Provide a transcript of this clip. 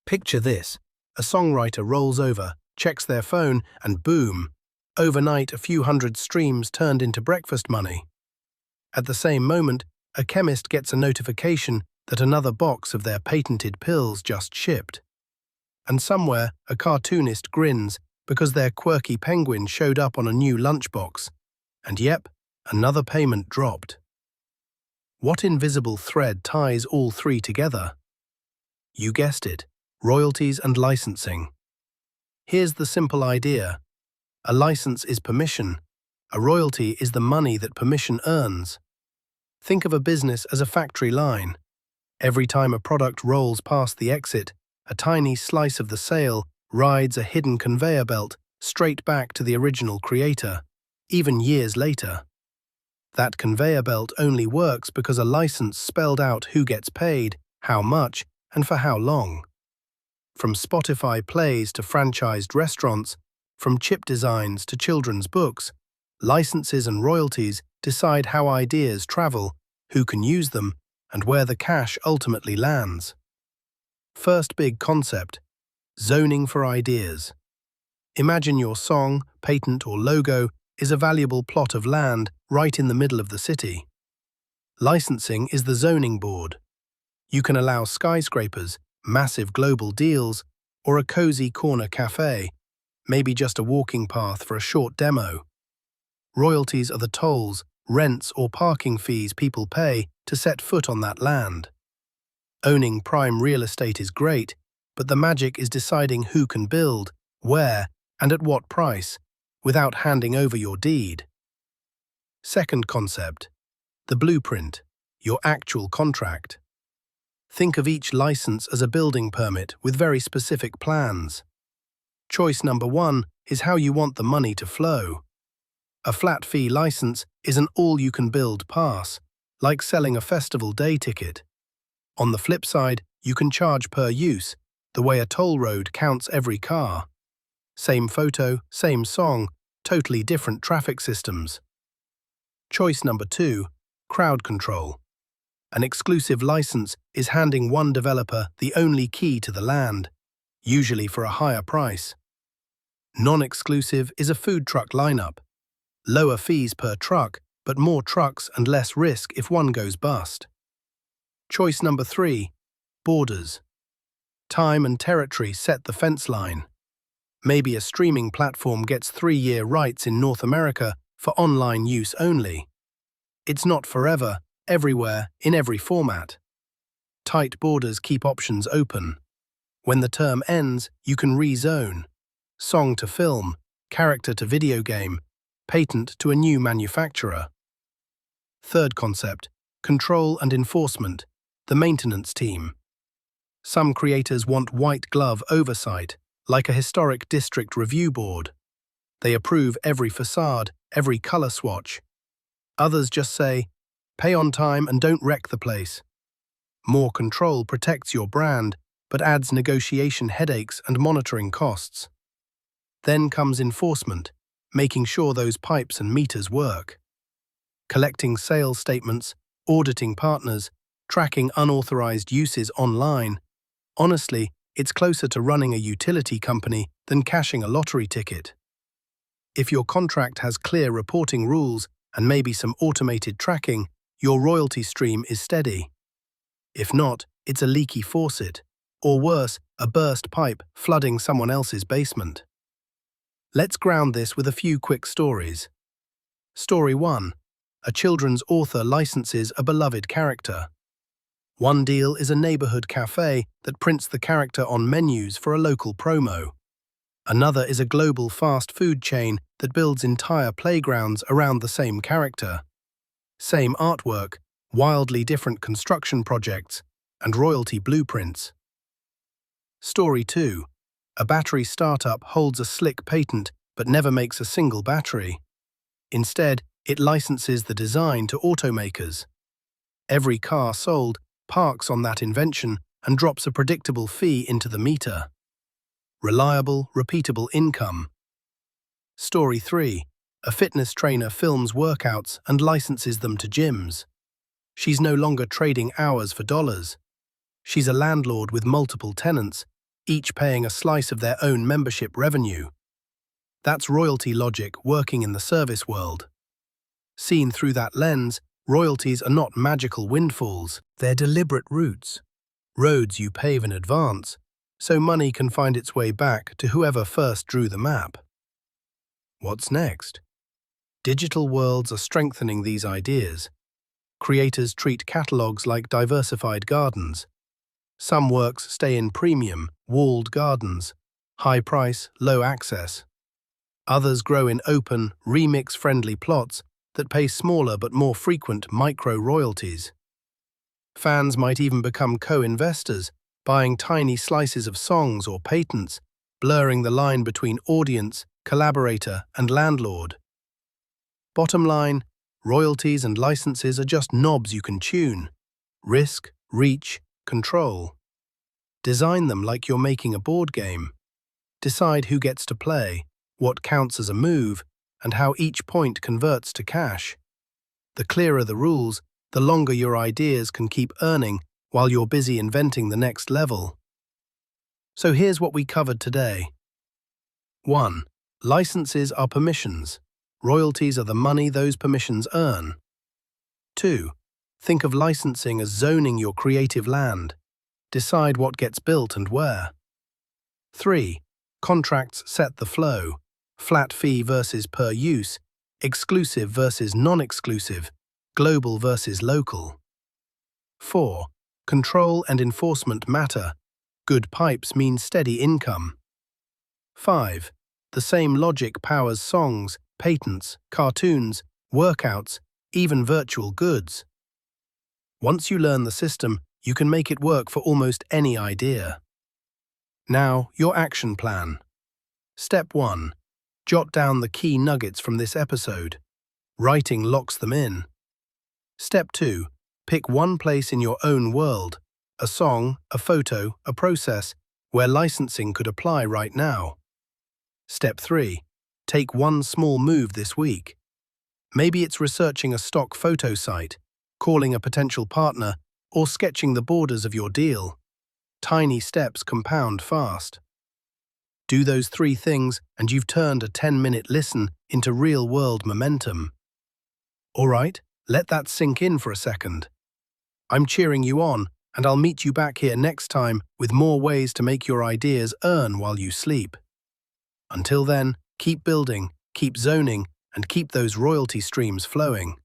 Picture this. A songwriter rolls over, checks their phone, and boom! Overnight, a few hundred streams turned into breakfast money. At the same moment, a chemist gets a notification that another box of their patented pills just shipped. And somewhere, a cartoonist grins because their quirky penguin showed up on a new lunchbox. And yep, another payment dropped. What invisible thread ties all three together? You guessed it, royalties and licensing. Here's the simple idea. A license is permission. A royalty is the money that permission earns. Think of a business as a factory line. Every time a product rolls past the exit, a tiny slice of the sale rides a hidden conveyor belt straight back to the original creator, even years later. That conveyor belt only works because a license spelled out who gets paid, how much, and for how long. From Spotify plays to franchised restaurants, from chip designs to children's books, licenses and royalties decide how ideas travel, who can use them, and where the cash ultimately lands. First big concept: zoning for ideas. Imagine your song, patent, or logo is a valuable plot of land right in the middle of the city. Licensing is the zoning board. You can allow skyscrapers, massive global deals, or a cozy corner cafe, maybe just a walking path for a short demo. Royalties are the tolls, rents, or parking fees people pay to set foot on that land. Owning prime real estate is great, but the magic is deciding who can build, where, and at what price, without handing over your deed. Second concept: the blueprint, your actual contract. Think of each license as a building permit with very specific plans. Choice number one is how you want the money to flow. A flat-fee license is an all-you-can-build pass, like selling a festival day ticket. On the flip side, you can charge per use, the way a toll road counts every car. Same photo, same song, totally different traffic systems. Choice number two: crowd control. An exclusive license is handing one developer the only key to the land, usually for a higher price. Non-exclusive is a food truck lineup. Lower fees per truck, but more trucks and less risk if one goes bust. Choice number three: borders. Time and territory set the fence line. Maybe a streaming platform gets 3-year rights in North America for online use only. It's not forever, everywhere, in every format. Tight borders keep options open. When the term ends, you can rezone. Song to film, character to video game, patent to a new manufacturer. Third concept: control and enforcement, the maintenance team. Some creators want white glove oversight, like a historic district review board. They approve every facade, every color swatch. Others just say, pay on time and don't wreck the place. More control protects your brand, but adds negotiation headaches and monitoring costs. Then comes enforcement, making sure those pipes and meters work. Collecting sales statements, auditing partners, tracking unauthorized uses online. Honestly, it's closer to running a utility company than cashing a lottery ticket. If your contract has clear reporting rules and maybe some automated tracking, your royalty stream is steady. If not, it's a leaky faucet, or worse, a burst pipe flooding someone else's basement. Let's ground this with a few quick stories. Story 1. A children's author licenses a beloved character. One deal is a neighborhood cafe that prints the character on menus for a local promo. Another is a global fast food chain that builds entire playgrounds around the same character. Same artwork, wildly different construction projects, and royalty blueprints. Story 2. A battery startup holds a slick patent but never makes a single battery. Instead, it licenses the design to automakers. Every car sold parks on that invention and drops a predictable fee into the meter. Reliable, repeatable income. Story 3. A fitness trainer films workouts and licenses them to gyms. She's no longer trading hours for dollars. She's a landlord with multiple tenants, each paying a slice of their own membership revenue. That's royalty logic working in the service world. Seen through that lens, royalties are not magical windfalls, they're deliberate routes. Roads you pave in advance, so money can find its way back to whoever first drew the map. What's next? Digital worlds are strengthening these ideas. Creators treat catalogs like diversified gardens. Some works stay in premium, walled gardens, high price, low access. Others grow in open, remix-friendly plots that pay smaller but more frequent micro-royalties. Fans might even become co-investors, buying tiny slices of songs or patents, blurring the line between audience, collaborator, and landlord. Bottom line, royalties and licenses are just knobs you can tune. Risk, reach, control. Design them like you're making a board game. Decide who gets to play, what counts as a move, and how each point converts to cash. The clearer the rules, the longer your ideas can keep earning while you're busy inventing the next level. So here's what we covered today. 1. Licenses are permissions. Royalties are the money those permissions earn. 2. Think of licensing as zoning your creative land. Decide what gets built and where. 3. Contracts set the flow. Flat fee versus per use, exclusive versus non-exclusive, global versus local. 4. Control and enforcement matter. Good pipes mean steady income. 5. The same logic powers songs, patents, cartoons, workouts, even virtual goods. Once you learn the system, you can make it work for almost any idea. Now, your action plan. Step 1. Jot down the key nuggets from this episode. Writing locks them in. Step 2. Pick one place in your own world, a song, a photo, a process, where licensing could apply right now. Step 3. Take one small move this week. Maybe it's researching a stock photo site, calling a potential partner, or sketching the borders of your deal. Tiny steps compound fast. Do those 3 things and you've turned a 10-minute listen into real-world momentum. All right, let that sink in for a second. I'm cheering you on, and I'll meet you back here next time with more ways to make your ideas earn while you sleep. Until then, keep building, keep zoning, and keep those royalty streams flowing.